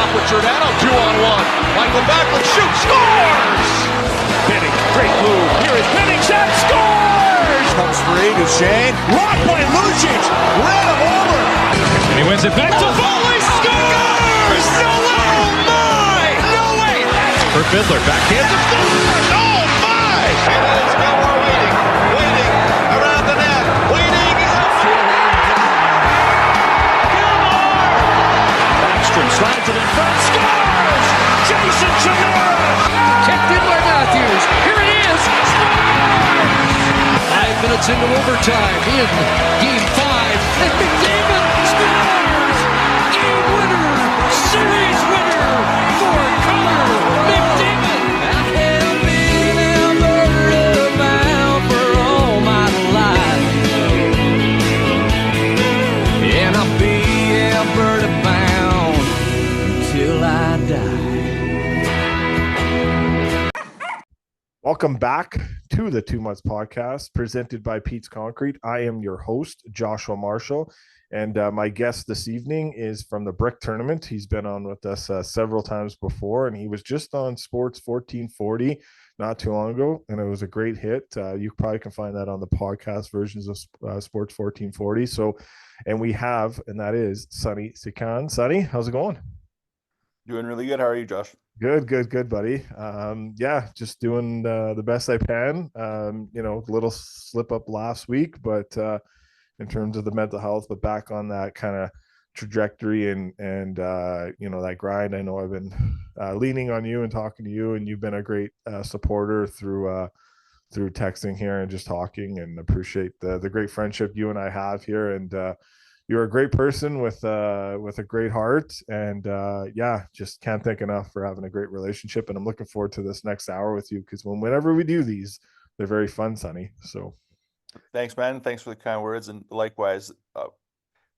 off with Giordano, 2-on-1. Michael Backlund shoots, scores! Benning, great move. Here is Benning, shot, scores! Comes free to Shane. Blocked by Lucic. Ran him over. And he wins it back to Foley, scores! No way! Oh my! No way! For Fiddler, backhand to scores! Oh my! And it is Gilmore waiting around the net, waiting. Backstrom slides it in front, scores! Jason Chimera! Kept in by Matthews. Here it is. Scores! 5 minutes into overtime in Game 5. And McDavid scores! Game winner! Series winner for Connor McDavid! I have been Alberta bound for all my life. And I'll be Alberta bound until I die. Welcome back to the 2 Mutts podcast presented by Pete's Concrete. I am your host, Joshua Marshall, and my guest this evening is from the Brick Tournament. He's been on with us several times before, and he was just on Sports 1440 not too long ago, and it was a great hit. You probably can find that on the podcast versions of Sports 1440. So, and we have, and that is Sonny Sekhon. Sonny, how's it going? Doing really good. How are you, Josh? Good, buddy. Yeah, just doing the best I can. A little slip up last week, but in terms of the mental health, but back on that kind of trajectory and that grind. I know I've been leaning on you and talking to you, and you've been a great supporter through texting here and just talking, and appreciate the great friendship you and I have here. And you're a great person with a great heart, and just can't thank enough for having a great relationship. And I'm looking forward to this next hour with you, because whenever we do these, they're very fun, Sonny. So thanks, man. Thanks for the kind words, and likewise,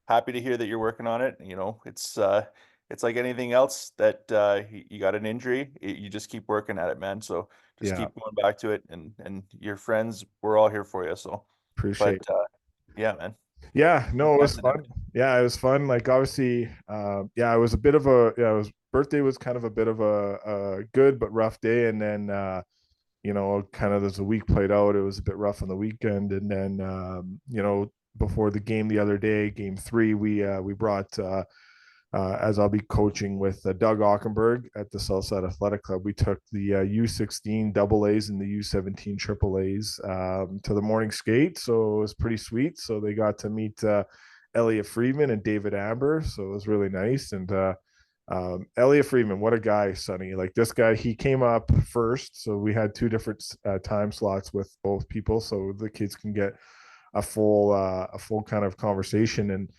happy to hear that you're working on it. You know, it's like anything else that you got an injury, you just keep working at it, man. So just keep going back to it, and your friends, we're all here for you. So appreciate it. Yeah, man. Yeah, no, it was fun. Yeah, it was fun. Like, obviously, it was a bit of birthday was kind of a bit of a good but rough day. And then, kind of as the week played out, it was a bit rough on the weekend. And then, before the game the other day, Game 3, we brought, as I'll be coaching with Doug Ockenberg at the Southside Athletic Club, we took the U16 double A's and the U17 triple A's to the morning skate. So it was pretty sweet. So they got to meet Elliotte Friedman and David Amber. So it was really nice. And Elliotte Friedman, what a guy, Sonny. Like, this guy, he came up first. So we had 2 different time slots with both people, so the kids can get a full kind of conversation. And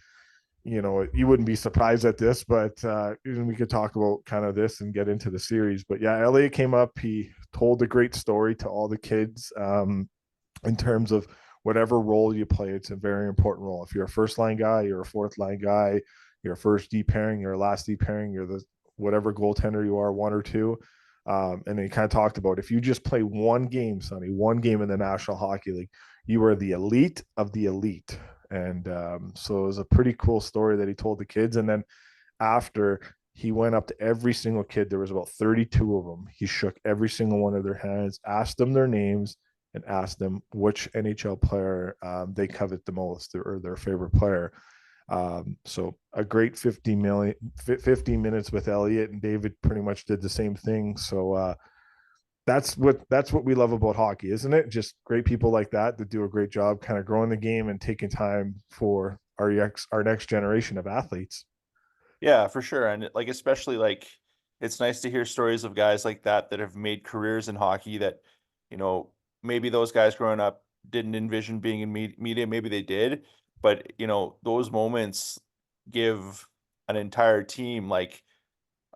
you wouldn't be surprised at this, but we could talk about kind of this and get into the series. But yeah, Elliotte came up. He told a great story to all the kids in terms of whatever role you play. It's a very important role. If you're a first line guy, you're a fourth line guy, you're a first D pairing, you're a last D pairing, you're the whatever goaltender you are, 1 or 2. And then he kind of talked about, if you just play one game, Sonny, one game in the National Hockey League, you are the elite of the elite. And so it was a pretty cool story that he told the kids. And then after, he went up to every single kid, there was about 32 of them. He shook every single one of their hands, asked them their names, and asked them which NHL player they covet the most, or their favorite player. So a great 15 minutes with Elliotte, and David pretty much did the same thing. So that's what we love about hockey, isn't it? Just great people like that do a great job kind of growing the game and taking time for our next generation of athletes. Yeah, for sure. And especially it's nice to hear stories of guys like that have made careers in hockey that, maybe those guys growing up didn't envision being in media. Maybe they did, but those moments give an entire team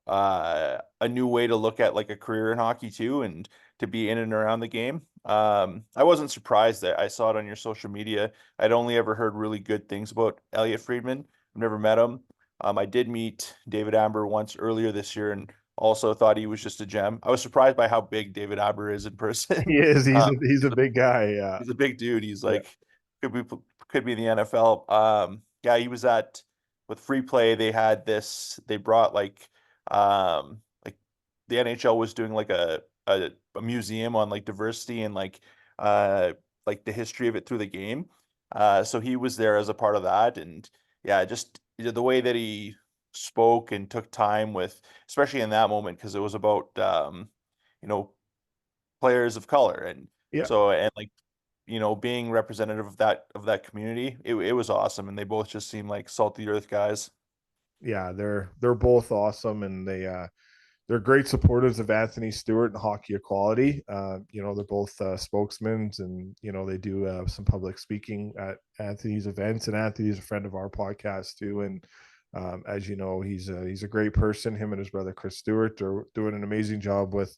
a new way to look at a career in hockey too, and to be in and around the game. I wasn't surprised that I saw it on your social media. I'd only ever heard really good things about Elliotte Friedman. I've never met him. I did meet David Amber once earlier this year, and also thought he was just a gem. I was surprised by how big David Amber is in person. He is. He's a big guy. Yeah, he's a big dude. He's could be in the NFL. He was with Free Play. They had this. They brought like the NHL was doing like a museum on like diversity and like the history of it through the game. So he was there as a part of that, and yeah, just the way that he spoke and took time with, especially in that moment, because it was about you know, players of color, and Yeah. so and like being representative of that community, it was awesome, and they both just seem like salty earth guys. Yeah, they're both awesome, and they're great supporters of Anthony Stewart and hockey equality. They're both spokesmen, and they do some public speaking at Anthony's events. And Anthony's a friend of our podcast too. And as you know, he's a great person. Him and his brother Chris Stewart are doing an amazing job with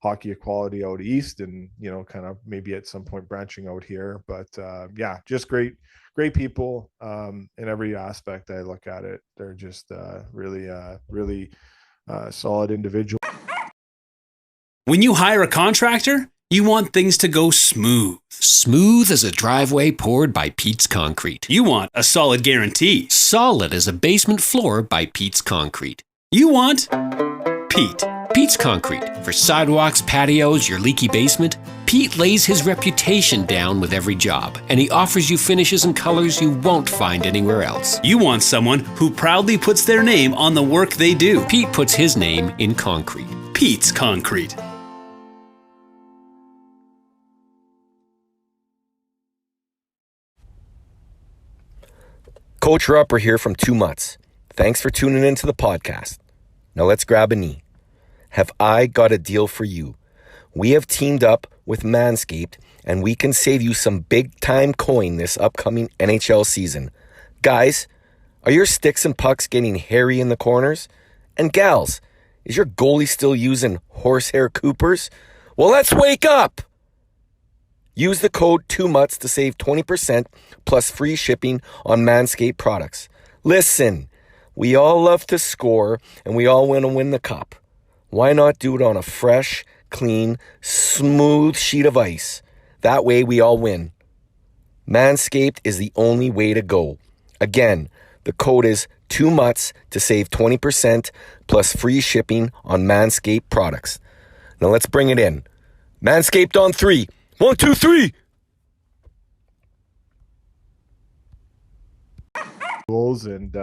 hockey equality out east, and kind of maybe at some point branching out here. But yeah, just great people in every aspect. I look at it. They're just really solid individual. When you hire a contractor, you want things to go smooth. Smooth as a driveway poured by Pete's Concrete. You want a solid guarantee. Solid as a basement floor by Pete's Concrete. You want Pete. Pete's Concrete. For sidewalks, patios, your leaky basement, Pete lays his reputation down with every job, and he offers you finishes and colors you won't find anywhere else. You want someone who proudly puts their name on the work they do. Pete puts his name in concrete. Pete's Concrete. Coach Rupper here from Two Mutts. Thanks for tuning into the podcast. Now let's grab a knee. Have I got a deal for you? We have teamed up with Manscaped, and we can save you some big-time coin this upcoming NHL season. Guys, are your sticks and pucks getting hairy in the corners? And gals, is your goalie still using horsehair Coopers? Well, let's wake up! Use the code 2MUTS to save 20% plus free shipping on Manscaped products. Listen, we all love to score, and we all want to win the cup. Why not do it on a fresh, clean, smooth sheet of ice? That way we all win. Manscaped is the only way to go. Again, the code is 2MUTS to save 20% plus free shipping on Manscaped products. Now let's bring it in. Manscaped on 3. 1, 2, 3. Goals and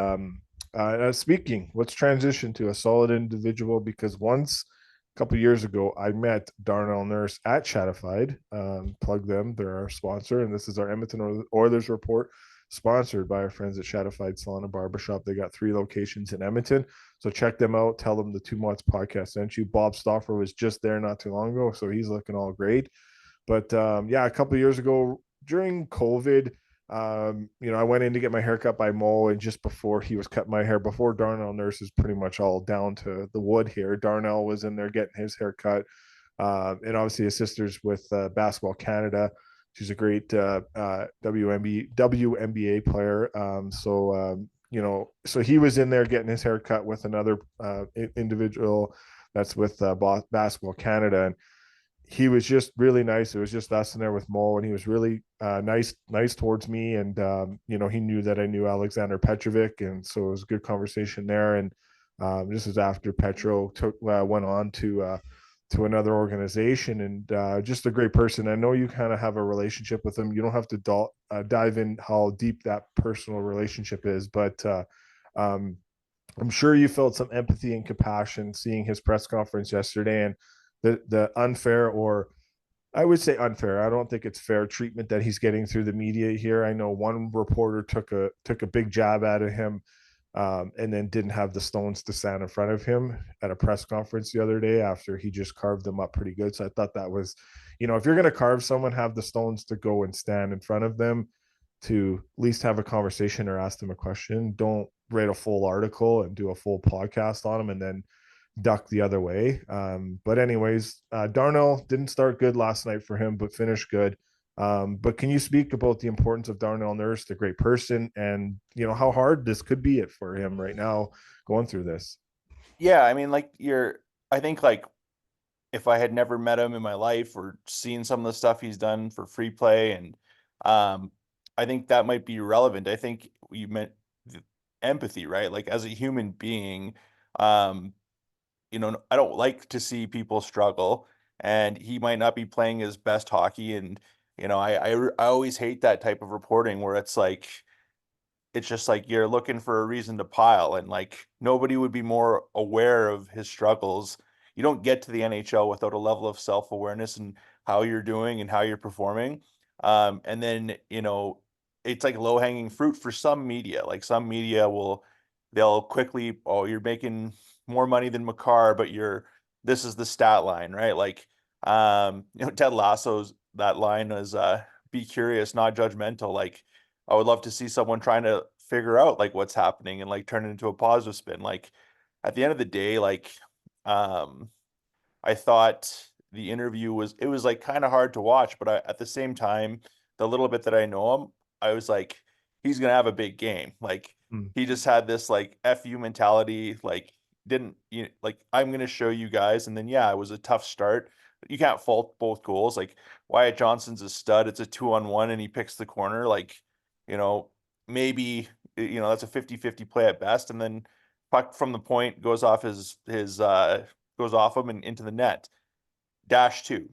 speaking, let's transition to a solid individual, because once a couple years ago I met Darnell Nurse at Shatified. Plug them, they're our sponsor, and this is our Edmonton Oilers report, sponsored by our friends at Shatified Salon and Barbershop. They got 3 locations in Edmonton, so check them out. Tell them the Two Mutts podcast sent you. Bob Stauffer was just there not too long ago, so he's looking all great. But yeah, a couple of years ago during COVID, I went in to get my hair cut by Mo, and just before he was cutting my hair, before Darnell Nurse is pretty much all down to the wood here, Darnell was in there getting his hair cut. And obviously his sister's with Basketball Canada. She's a great WNBA player. So he was in there getting his hair cut with another individual that's with Basketball Canada. And he was just really nice. It was just us in there with Mo, and he was really nice towards me. And he knew that I knew Alexander Petrovic, and so it was a good conversation there. And this is after Petro went on to another organization, and just a great person. I know you kind of have a relationship with him. You don't have to dive in how deep that personal relationship is, but I'm sure you felt some empathy and compassion seeing his press conference yesterday, and the unfair, or I would say unfair, I don't think it's fair treatment that he's getting through the media here. I know one reporter took a big jab out of him, and then didn't have the stones to stand in front of him at a press conference the other day after he just carved them up pretty good. So I thought that was, if you're going to carve someone, have the stones to go and stand in front of them to at least have a conversation or ask them a question. Don't write a full article and do a full podcast on them and then duck the other way. But anyways, Darnell didn't start good last night for him, but finished good. But can you speak about the importance of Darnell Nurse, the great person, and how hard this could be for him right now going through this? Yeah, I mean, I think if I had never met him in my life or seen some of the stuff he's done for free play, and I think that might be relevant. I think you meant empathy, right? Like as a human being, I don't like to see people struggle, and he might not be playing his best hockey. And, I always hate that type of reporting where it's just like you're looking for a reason to pile, and like nobody would be more aware of his struggles. You don't get to the NHL without a level of self-awareness and how you're doing and how you're performing. And then, it's like low-hanging fruit for some media. Like some media they'll quickly, oh, you're making more money than Makar, but this is the stat line, right? Like, Ted Lasso's, that line is, be curious, not judgmental. Like, I would love to see someone trying to figure out like what's happening and like turn it into a positive spin. Like at the end of the day, like, I thought the interview was like kind of hard to watch, but at the same time, the little bit that I know him, I was like, he's gonna have a big game. Like he just had this like FU mentality, like didn't like I'm gonna show you guys. And then it was a tough start. You can't fault both goals. Like Wyatt Johnston's a stud. It's a 2-on-1 and he picks the corner. Like, maybe that's a 50-50 play at best. And then puck from the point goes off his goes off him and into the net. -2.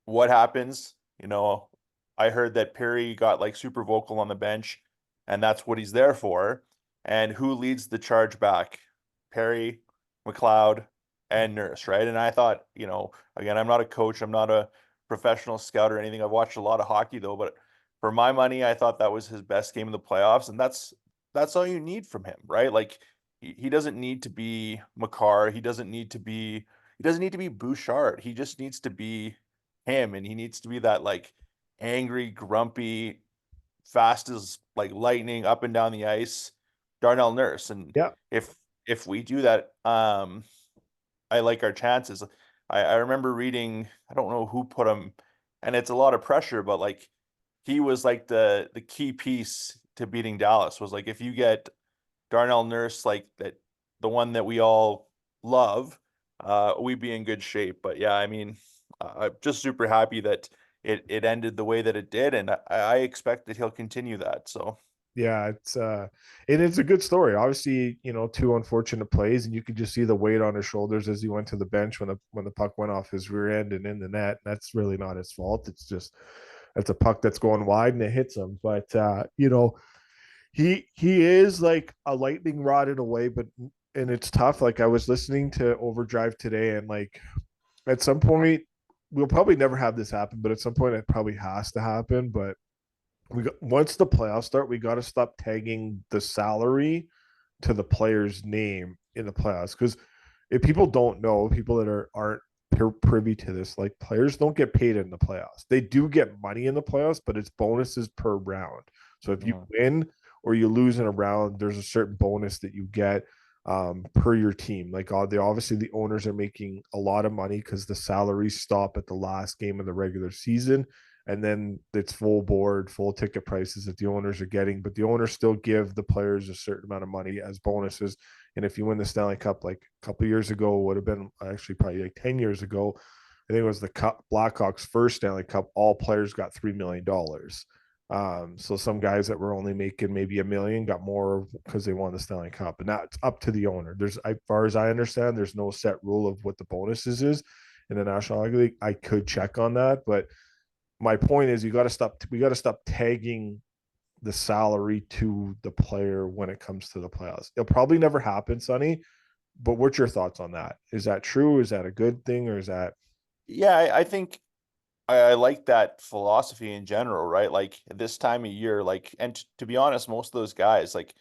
What happens? I heard that Perry got like super vocal on the bench, and that's what he's there for. And who leads the charge back? Perry, McLeod, and Nurse, right? And I thought, again, I'm not a coach, I'm not a professional scout or anything. I've watched a lot of hockey though, but for my money, I thought that was his best game of the playoffs, and that's all you need from him, right? Like he doesn't need to be Makar, he doesn't need to be Bouchard. He just needs to be him, and he needs to be that like angry, grumpy, fast as like lightning up and down the ice Darnell Nurse. And if we do that, I like our chances. I remember reading, I don't know who put him, and it's a lot of pressure, but like he was like the key piece to beating Dallas. Was like if you get Darnell Nurse, like that, the one that we all love, we'd be in good shape. But I mean, I'm just super happy that it ended the way that it did, and I expect that he'll continue that. So yeah, it's a good story. Obviously, two unfortunate plays, and you could just see the weight on his shoulders as he went to the bench when the puck went off his rear end and in the net. That's really not his fault. It's just that's a puck that's going wide and it hits him. But he is like a lightning rod in a way, and it's tough. Like I was listening to Overdrive today, and like at some point we'll probably never have this happen, but at some point it probably has to happen. But once the playoffs start, we got to stop tagging the salary to the player's name in the playoffs, because if people don't know, people that aren't privy to this, like players don't get paid in the playoffs. They do get money in the playoffs, but it's bonuses per round. So if you win or you lose in a round, there's a certain bonus that you get per your team. Like obviously the owners are making a lot of money because the salaries stop at the last game of the regular season, and then it's full board, full ticket prices that the owners are getting, but the owners still give the players a certain amount of money as bonuses. And if you win the Stanley Cup, like a couple of years ago, would have been actually probably like 10 years ago, I think it was the Blackhawks' first Stanley Cup, all players got $3 million. So some guys that were only making maybe $1 million got more because they won the Stanley Cup, and that's up to the owner. As far as I understand, there's no set rule of what the bonuses is in the National Hockey League. I could check on that, but my point is we got to stop tagging the salary to the player when it comes to the playoffs. It'll probably never happen, Sonny, but what's your thoughts on that? Is that true? Is that a good thing, or is that? Yeah, I think I like that philosophy in general, right? Like this time of year, like, and to be honest, most of those guys like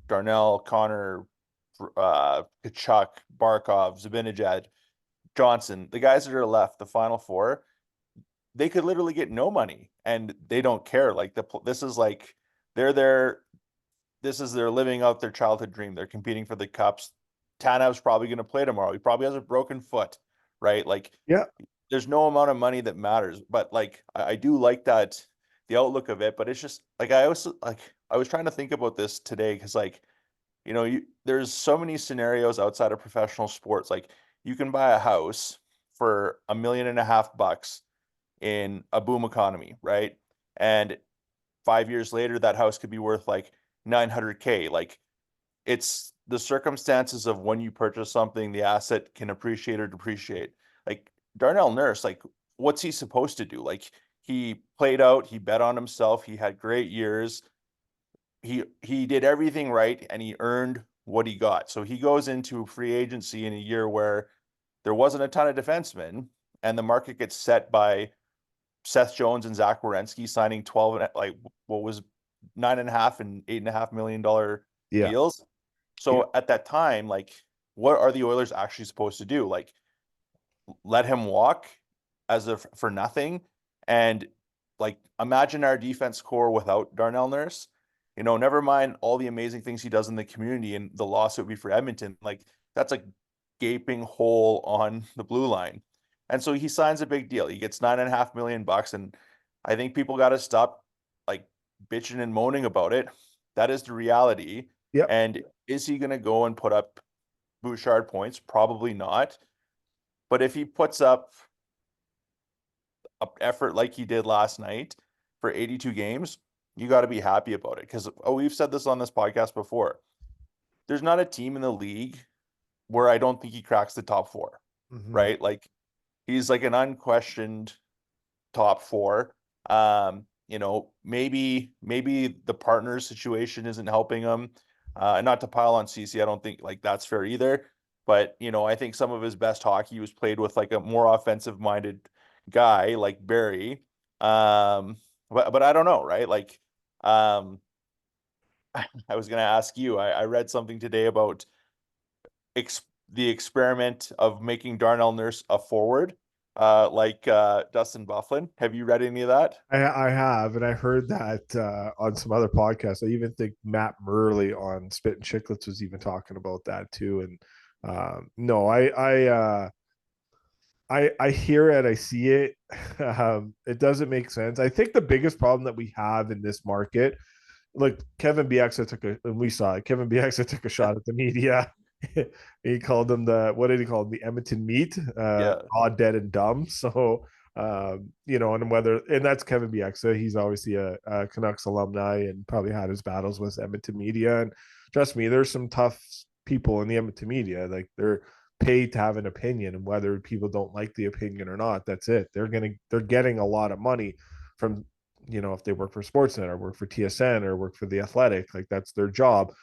Darnell, Connor, Kachuk, Barkov, Zibanejad, Johnson, the guys that are left, the final four, they could literally get no money and they don't care. Like this is like this is they're living out their childhood dream. They're competing for the cups. Tanev's probably going to play tomorrow. He probably has a broken foot, right? Like, there's no amount of money that matters. But like, I do like that, the outlook of it. But it's just like I was trying to think about this today because like, there's so many scenarios outside of professional sports. Like you can buy a house for $1.5 million in a boom economy, right? And 5 years later, that house could be worth like $900K. Like the circumstances of when you purchase something, the asset can appreciate or depreciate. Like Darnell Nurse, like what's he supposed to do? Like he played out, he bet on himself, he had great years. He did everything right and he earned what he got. So he goes into free agency in a year where there wasn't a ton of defensemen and the market gets set by Seth Jones and Zach Werenski signing 12, like what was $9.5 and $8.5 million deals. So at that time, like, what are the Oilers actually supposed to do? Like, let him walk as if for nothing. And like, imagine our defense core without Darnell Nurse. You know, never mind all the amazing things he does in the community and the loss it would be for Edmonton. Like, that's a gaping hole on the blue line. And so he signs a big deal. He gets $9.5 million, and I think people got to stop like bitching and moaning about it. That is the reality. Yep. And is he going to go and put up Bouchard points? Probably not. But if he puts up an effort like he did last night for 82 games, you got to be happy about it. Because we've said this on this podcast before. There's not a team in the league where I don't think he cracks the top four, right? Like he's like an unquestioned top four. You know, maybe the partners situation isn't helping him. And not to pile on CC, I don't think like that's fair either. But, you know, I think some of his best hockey was played with like a more offensive minded guy like Barry. But I don't know, right? Like, I was going to ask you, I read something today about the experiment of making Darnell Nurse a forward, like Dustin Byfuglien. Have you read any of that? I have, and I heard that on some other podcasts. I even think Matt Murley on Spit and Chicklets was even talking about that too. And no, I hear it, I see it. It doesn't make sense. I think the biggest problem that we have in this market, like Kevin Bieksa Kevin Bieksa took a shot at the media. He called them what did he call them? The Edmonton meat, raw, dead, and dumb. So, you know, and that's Kevin Bieksa. He's obviously a Canucks alumni and probably had his battles with Edmonton media. And trust me, there's some tough people in the Edmonton media. Like they're paid to have an opinion, and whether people don't like the opinion or not, that's it. They're getting a lot of money from, you know, if they work for Sportsnet or work for TSN or work for The Athletic, like that's their job.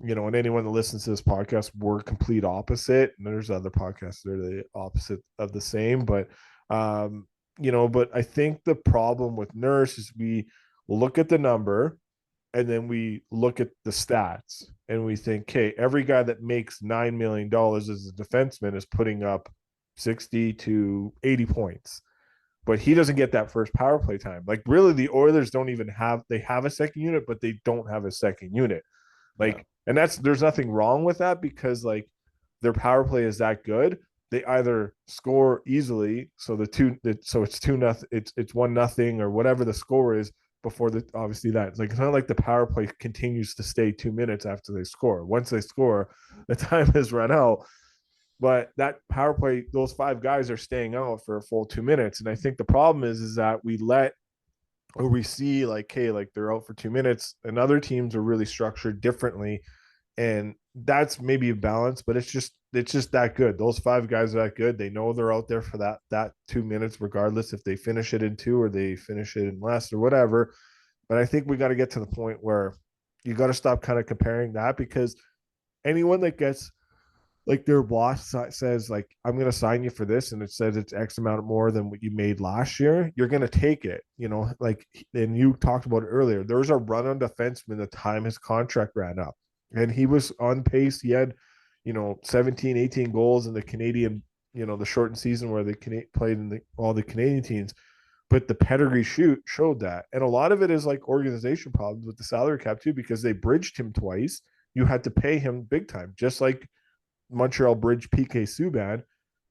You know, and anyone that listens to this podcast, we're complete opposite. And there's other podcasts that are the opposite of the same. But, you know, but I think the problem with Nurse is we look at the number and then we look at the stats and we think, hey, every guy that makes $9 million as a defenseman is putting up 60 to 80 points. But he doesn't get that first power play time. Like really, the Oilers don't even they have a second unit, but they don't have a second unit. Like, and there's nothing wrong with that because like their power play is that good. They either score easily, so it's 2-0, it's 1-0 or whatever the score is before obviously that. It's like it's not like the power play continues to stay 2 minutes after they score. Once they score, the time is run out. But that power play, those five guys are staying out for a full 2 minutes. And I think the problem is that we see like, hey, like they're out for 2 minutes, and other teams are really structured differently. And that's maybe a balance, but it's just that good. Those five guys are that good. They know they're out there for that 2 minutes, regardless if they finish it in 2 or they finish it in less or whatever. But I think we got to get to the point where you got to stop kind of comparing that, because anyone that gets like their boss says like, I'm going to sign you for this, and it says it's X amount more than what you made last year, you're going to take it, you know, like, and you talked about it earlier. There was a run on defenseman the time his contract ran up, and he was on pace. He had, you know, 17, 18 goals in the Canadian, you know, the shortened season where they played in all the Canadian teams. But the pedigree showed that. And a lot of it is like organization problems with the salary cap too, because they bridged him twice. You had to pay him big time, just like Montreal bridged PK Subban,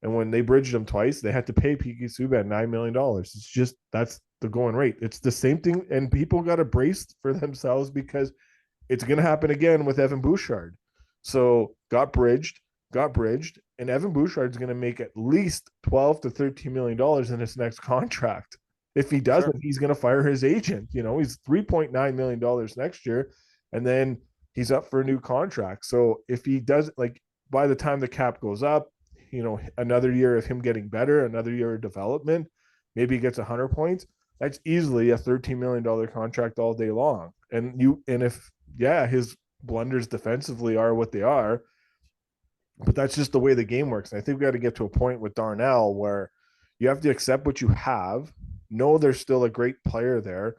and when they bridged him twice, they had to pay PK Subban $9 million. It's just, that's the going rate. It's the same thing, and people got to brace for themselves because it's going to happen again with Evan Bouchard. So got bridged, and Evan Bouchard is going to make at least $12 to $13 million in his next contract. If he doesn't, he's going to fire his agent. You know, he's $3.9 million next year, and then he's up for a new contract. So if he does, like, by the time the cap goes up, another year of him getting better, another year of development, maybe he gets 100 points. That's easily a $13 million contract all day long. And if, yeah, his blunders defensively are what they are, but that's just the way the game works. And I think we got to get to a point with Darnell where you have to accept what you have, know there's still a great player there.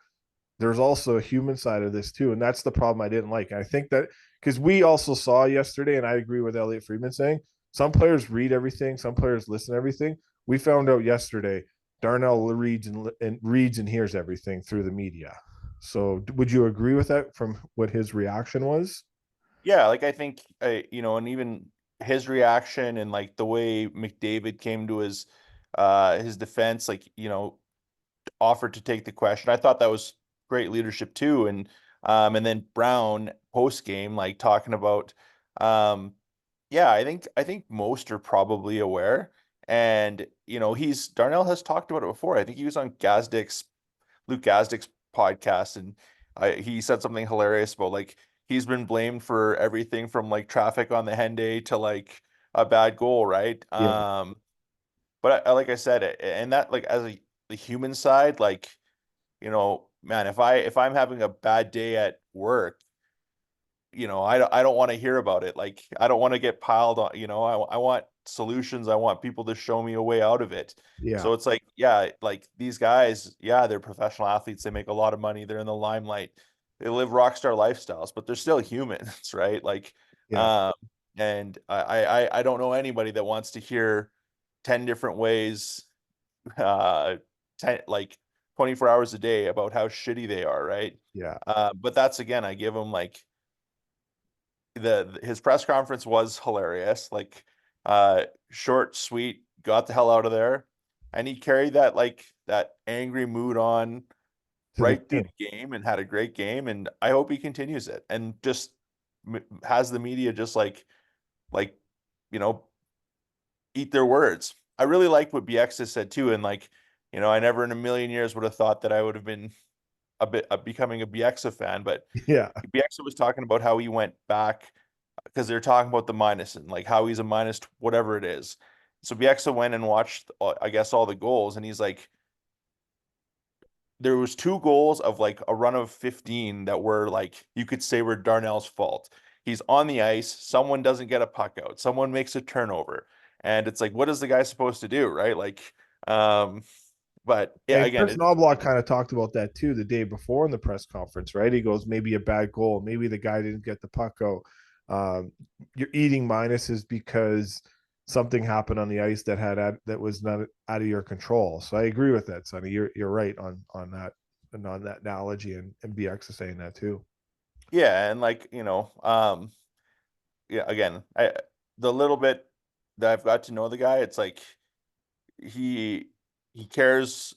There's also a human side of this too. And that's the problem I didn't like. And I think that because we also saw yesterday, and I agree with Elliotte Friedman saying, some players read everything, some players listen to everything. We found out yesterday Darnell reads and hears everything through the media. So would you agree with that from what his reaction was? Yeah, like I think and even his reaction and like the way McDavid came to his defense, like, offered to take the question. I thought that was great leadership too. And then Brown post game, like talking about, yeah, I think most are probably aware. And Darnell has talked about it before. I think he was on Luke Gazdik's podcast, and he said something hilarious about like he's been blamed for everything from like traffic on the Henday to like a bad goal, right? Yeah. But like I said, and that like as the human side, like, man, if I'm having a bad day at work, I don't want to hear about it. Like, I don't want to get piled on, I want solutions. I want people to show me a way out of it. Yeah. So it's like, yeah, like these guys, yeah, they're professional athletes. They make a lot of money. They're in the limelight. They live rock star lifestyles, but they're still humans, right? Like, Yeah. and I don't know anybody that wants to hear 10 different ways, like 24 hours a day about how shitty they are, right? Yeah. But that's, again, I give them like his press conference was hilarious, like short, sweet, got the hell out of there, and he carried that angry mood on right through the game and had a great game, and I hope he continues it and just has the media just like eat their words. I really liked what BX said too, and like, I never in a million years would have thought that I would have been becoming a Bieksa fan, but Yeah. Bieksa was talking about how he went back because they're talking about the minus and like how he's a minus whatever it is. So Bieksa went and watched, I guess, all the goals, and he's like, there was 2 goals of like a run of 15 that were like, you could say were Darnell's fault. He's on the ice, someone doesn't get a puck out, someone makes a turnover, and it's like, what is the guy supposed to do, right? Like, but yeah, And again, Chris Knobloch kind of talked about that too the day before in the press conference, right? He goes, maybe a bad goal, maybe the guy didn't get the puck out. You're eating minuses because something happened on the ice that was not out of your control. So I agree with that, Sonny. You're right on that and on that analogy, and BX is saying that too. yeah, and like, yeah, again, the little bit that I've got to know the guy, it's like he cares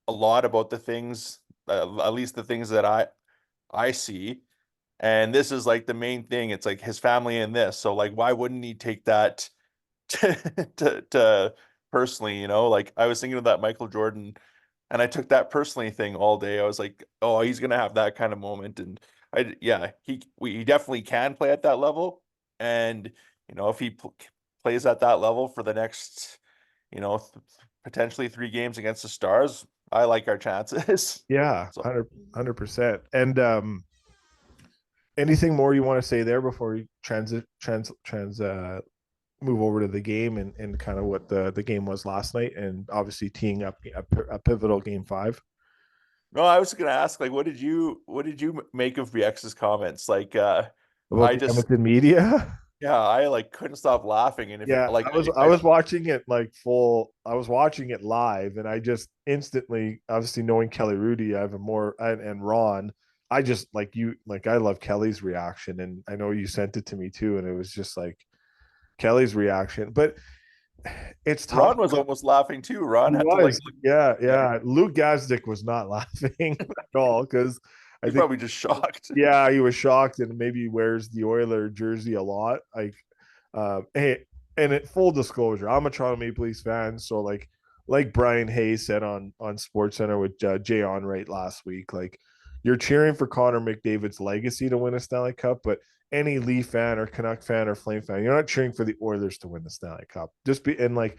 a lot about the things, at least the things that I see, and this is like the main thing. It's like his family in this, so like, why wouldn't he take that to personally? Like, I was thinking of that Michael Jordan, and I took that personally thing all day. I was like, oh, he's gonna have that kind of moment, and he definitely can play at that level, and if he plays at that level for the next, potentially 3 games against the Stars, I like our chances. Yeah, So 100%. And anything more you want to say there before we move over to the game and kind of what the game was last night, and obviously teeing up a pivotal game 5? no, I was gonna ask, like, what did you make of BX's comments? Like, About I the just, Edmonton media. yeah, I like couldn't stop laughing, and if Yeah, like I was watching it I was watching it live, and I just instantly, obviously knowing Kelly Rudy, I have and Ron, I just I love Kelly's reaction, and I know you sent it to me too, and it was just like Kelly's reaction. But it's tough. Ron was almost laughing too. Ron He had to like was, yeah. Luke Gazdic was not laughing at all because I he's think, probably just shocked. yeah, he was shocked, and maybe he wears the Oiler jersey a lot. Like, hey, and full disclosure, I'm a Toronto Maple Leafs fan, so like Brian Hayes said on SportsCenter with Jay Onrait last week, like, you're cheering for Connor McDavid's legacy to win a Stanley Cup, but any Leaf fan or Canuck fan or Flame fan, you're not cheering for the Oilers to win the Stanley Cup. And like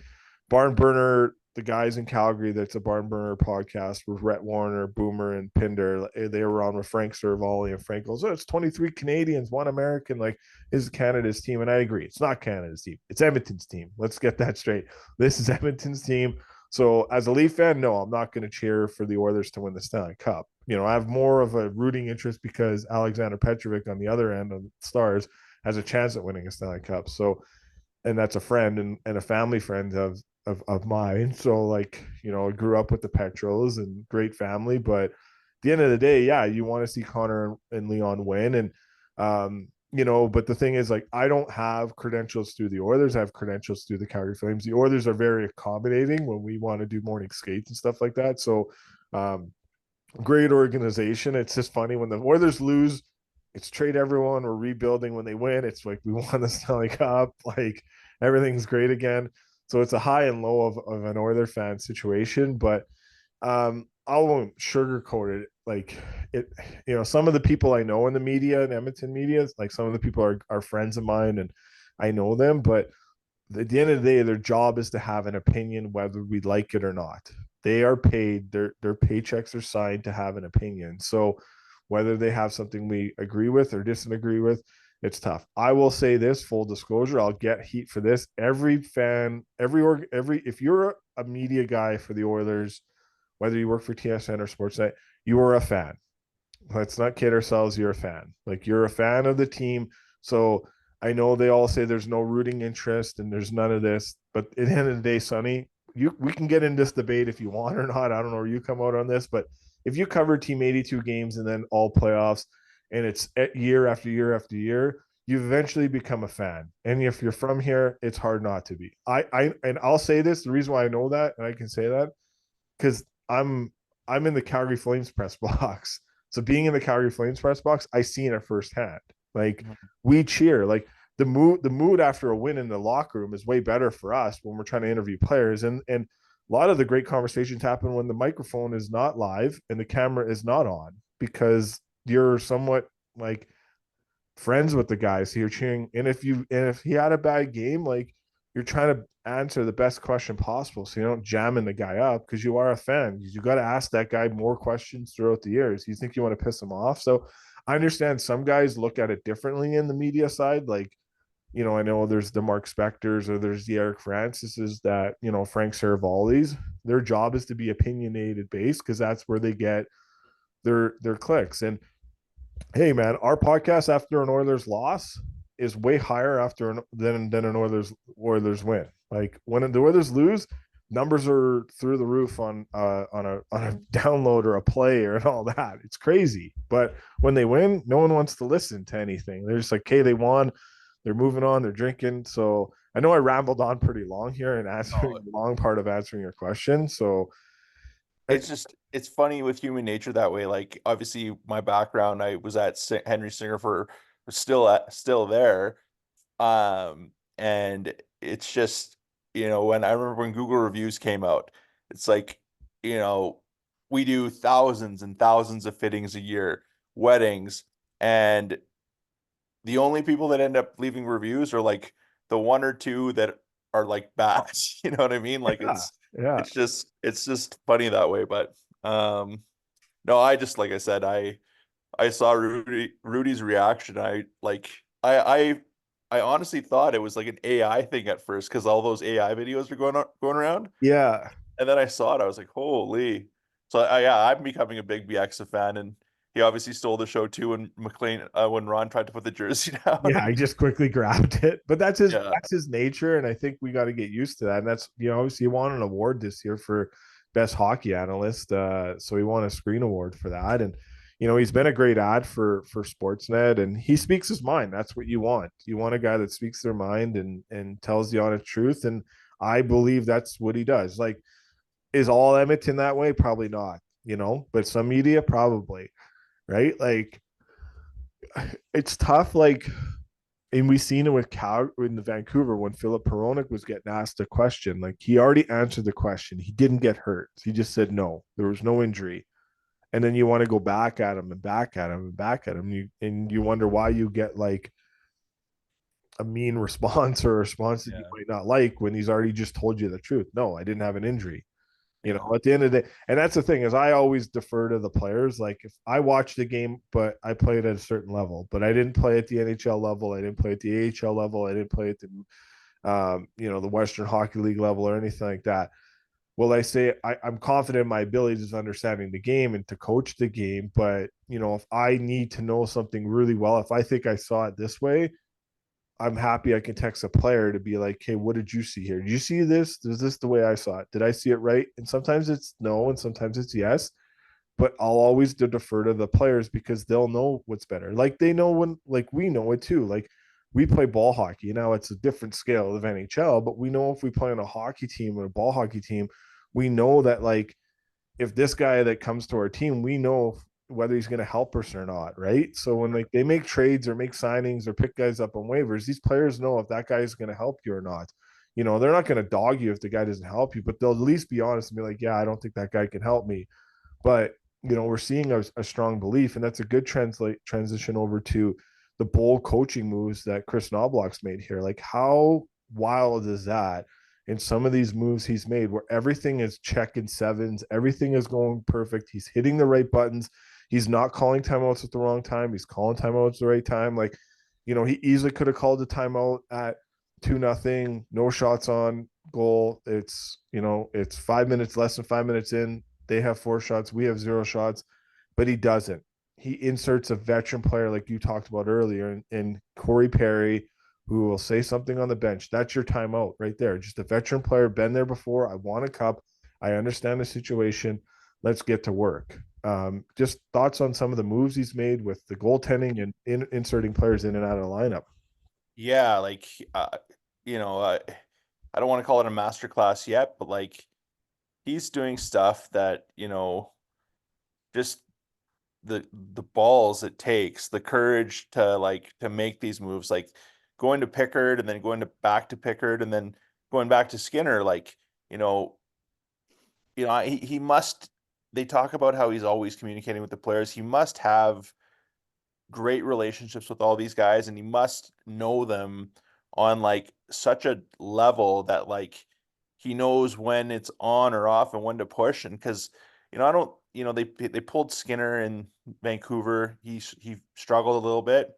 Barn Burner, the guys in Calgary, that's a Barn Burner podcast with Rhett Warner, Boomer, and Pinder. They were on with Frank Cervalli, and Frank goes, "Oh, it's 23 Canadians, 1 American. Like, is Canada's team?" And I agree, it's not Canada's team, it's Edmonton's team. Let's get that straight. This is Edmonton's team. So as a Leaf fan, no, I'm not going to cheer for the Oilers to win the Stanley Cup. I have more of a rooting interest because Alexander Petrovic on the other end of the Stars has a chance at winning a Stanley Cup. So, and that's a friend and a family friend of mine. So like, I grew up with the Petros and great family, but at the end of the day, yeah, you want to see Connor and Leon win. And, but the thing is, like, I don't have credentials through the Oilers. I have credentials through the Calgary Flames. The Oilers are very accommodating when we want to do morning skates and stuff like that. So, great organization. It's just funny when the Oilers lose, it's trade everyone. We're rebuilding. When they win, it's like we won the Stanley Cup. Like everything's great again. So it's a high and low of an Oilers fan situation. But I won't sugarcoat it. Like it, some of the people I know in the media and Edmonton media, like some of the people are friends of mine and I know them. But at the end of the day, their job is to have an opinion whether we like it or not. They are paid, their paychecks are signed to have an opinion. So whether they have something we agree with or disagree with, it's tough. I will say this, full disclosure, I'll get heat for this. Every fan, if you're a media guy for the Oilers, whether you work for TSN or Sportsnet, you are a fan. Let's not kid ourselves, you're a fan. Like, you're a fan of the team. So I know they all say there's no rooting interest and there's none of this, but at the end of the day, Sonny, we can get in this debate if you want or not. I don't know where you come out on this, but if you cover Team 82 games and then all playoffs, and it's year after year after year, you eventually become a fan. And if you're from here, it's hard not to be. And I'll say this, the reason why I know that, and I can say that, because I'm in the Calgary Flames press box. So being in the Calgary Flames press box, I seen it firsthand. Like, we cheer. Like, the mood after a win in the locker room is way better for us when we're trying to interview players. And a lot of the great conversations happen when the microphone is not live and the camera is not on, because you're somewhat like friends with the guys. So you're cheering. And if he had a bad game, like, you're trying to answer the best question possible, so you don't jamming the guy up, because you are a fan. You got to ask that guy more questions throughout the years. You think you want to piss him off. So I understand some guys look at it differently in the media side. Like, I know there's the Mark Spectors or there's the Eric Francis's that, Frank Cervalli's. Their job is to be opinionated based, because that's where they get their clicks. And hey, man, our podcast after an Oilers loss is way higher than an Oilers win. Like, when the Oilers lose, numbers are through the roof on a download or a play or all that. It's crazy. But when they win, no one wants to listen to anything. They're just like, okay, they won. They're moving on. They're drinking. So I know I rambled on pretty long here and answering a long part of answering your question. So it's funny with human nature that way. Like, obviously my background, I was at Henry Singer for still there. And it's just, when I remember when Google reviews came out, it's like, we do thousands and thousands of fittings a year, weddings, and the only people that end up leaving reviews are like the one or two that are like bad. You know what I mean? Like, it's just funny that way. But no, like I said, I saw Rudy's reaction. I honestly thought it was like an AI thing at first, because all those AI videos were going around. Yeah. And then I saw it. I was like, holy. So I'm becoming a big BX fan, and he obviously stole the show too when when Ron tried to put the jersey down. Yeah, he just quickly grabbed it. But that's his nature, and I think we got to get used to that. And that's, obviously he won an award this year for best hockey analyst. So he won a screen award for that. And he's been a great ad for Sportsnet, and he speaks his mind. That's what you want. You want a guy that speaks their mind and tells the honest truth. And I believe that's what he does. Like, is all Edmonton that way? Probably not, but some media probably, right? Like, it's tough. Like, and we seen it with in the Vancouver when Philip Peronic was getting asked a question. Like, he already answered the question. He didn't get hurt. He just said no. There was no injury. and then you want to go back at him and back at him and back at him. You wonder why you get like a mean response or a response that you might not like when he's already just told you the truth. No, I didn't have an injury. You know, at the end of the day, and that's the thing is I always defer to the players. Like if I watched the game, but I played at a certain level, but I didn't play at the NHL level, I didn't play at the AHL level, I didn't play at the the Western Hockey League level or anything like that. Well, I say I'm confident in my abilities of understanding the game and to coach the game. But, if I need to know something really well, if I think I saw it this way, I'm happy I can text a player to be like, hey, what did you see here? Did you see this? Is this the way I saw it? Did I see it right? And sometimes it's no, and sometimes it's yes. But I'll always defer to the players because they'll know what's better. Like they know when, like we know it too. Like we play ball hockey. Now it's a different scale of NHL, but we know if we play on a hockey team or a ball hockey team, we know that like if this guy that comes to our team, we know whether he's going to help us or not, right? So when like they make trades or make signings or pick guys up on waivers, these players know if that guy is going to help you or not. They're not going to dog you if the guy doesn't help you, but they'll at least be honest and be like, yeah, I don't think that guy can help me. But we're seeing a strong belief, and that's a good transition over to the bold coaching moves that Chris Knobloch's made here. Like how wild is that? In some of these moves he's made where everything is checking sevens, everything is going perfect. He's hitting the right buttons. He's not calling timeouts at the wrong time. He's calling timeouts at the right time. Like, he easily could have called the timeout at 2-0, no shots on goal. It's 5 minutes, less than 5 minutes in. They have 4 shots. We have 0 shots, but he doesn't. He inserts a veteran player like you talked about earlier in Corey Perry, who will say something on the bench. That's your timeout right there. Just a veteran player, been there before. I want a cup. I understand the situation. Let's get to work. Just thoughts on some of the moves he's made with the goaltending and inserting players in and out of the lineup. Yeah, like I don't want to call it a masterclass yet, but like he's doing stuff that just the balls it takes, the courage to make these moves, like going to Pickard and then going back to Pickard and then going back to Skinner. Like he must. They talk about how he's always communicating with the players. He must have great relationships with all these guys, and he must know them on like such a level that like he knows when it's on or off and when to push. And because I don't they pulled Skinner in Vancouver. He struggled a little bit,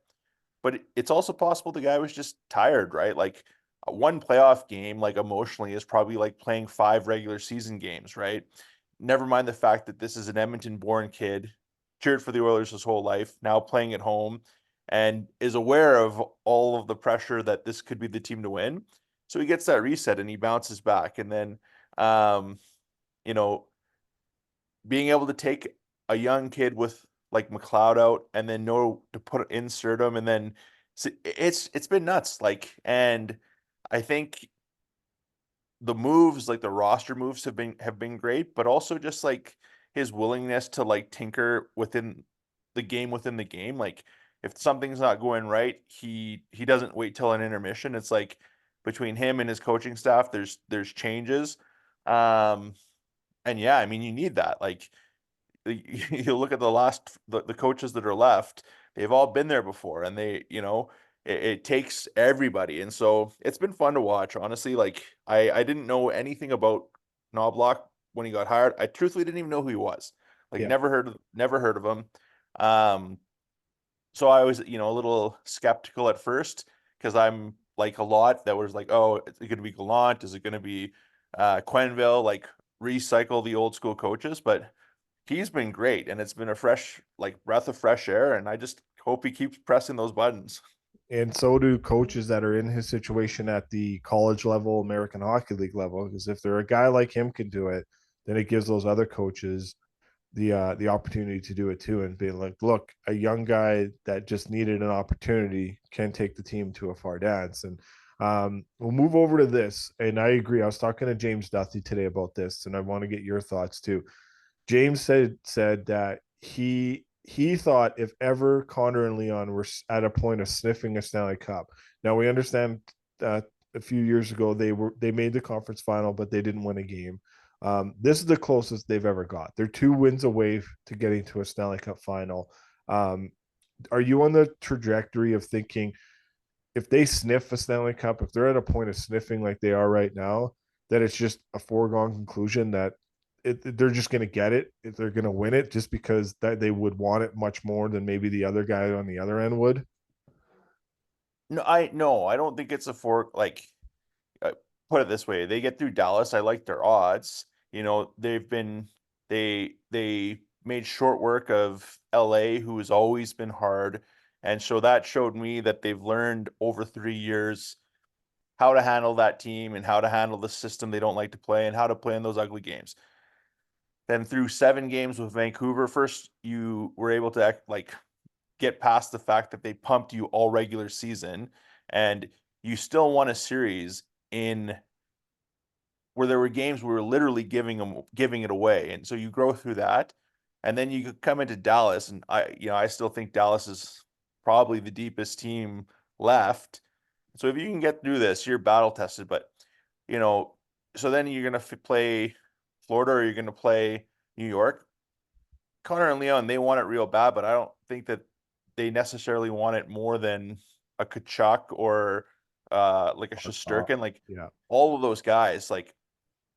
but it's also possible the guy was just tired, right? Like one playoff game, like emotionally, is probably like playing 5 regular season games, right? Never mind the fact that this is an Edmonton-born kid, cheered for the Oilers his whole life, now playing at home, and is aware of all of the pressure that this could be the team to win. So he gets that reset and he bounces back. And then, being able to take a young kid with like McLeod out and then know to insert him, and then it's been nuts. Like, and I think the moves, like the roster moves have been great, but also just like his willingness to like tinker within the game. Like if something's not going right, he doesn't wait till an intermission. It's like between him and his coaching staff, there's changes. And yeah, I mean, you need that. Like you look at the coaches that are left, they've all been there before, and they, it takes everybody. And so it's been fun to watch, honestly. Like I didn't know anything about Knobloch when he got hired. I truthfully didn't even know who he was. Like never heard of him. So I was, a little skeptical at first because I'm like a lot that was like, oh, is it going to be Gallant? Is it going to be Quenneville? Like recycle the old school coaches, but he's been great, and it's been a fresh like breath of fresh air. And I just hope he keeps pressing those buttons. And so do coaches that are in his situation at the college level, American Hockey League level, because if they're a guy like him can do it, then it gives those other coaches the opportunity to do it too, and being like, look, a young guy that just needed an opportunity can take the team to a far dance. And we'll move over to this. And I agree. I was talking to James Duthie today about this, and I want to get your thoughts too. James said that he thought if ever Connor and Leon were at a point of sniffing a Stanley Cup. Now we understand that a few years ago they made the conference final, but they didn't win a game. This is the closest they've ever got. They're 2 wins away to getting to a Stanley Cup final. Are you on the trajectory of thinking if they sniff a Stanley Cup, if they're at a point of sniffing like they are right now, that it's just a foregone conclusion that they're just going to get it, if they're going to win it, just because that they would want it much more than maybe the other guy on the other end would? No, I don't think it's a put it this way. They get through Dallas. I like their odds. They made short work of LA, who has always been hard. And so that showed me that they've learned over 3 years how to handle that team and how to handle the system they don't like to play and how to play in those ugly games. Then through 7 games with Vancouver, first you were able to get past the fact that they pumped you all regular season, and you still won a series in where there were games we were literally giving it away. And so you grow through that, and then you could come into Dallas, and I still think Dallas is probably the deepest team left. So if you can get through this, you're battle tested. But so then you're going to play Florida or you're going to play New York. Connor and Leon, they want it real bad, but I don't think that they necessarily want it more than a Kachuk or like a Shesterkin. All of those guys,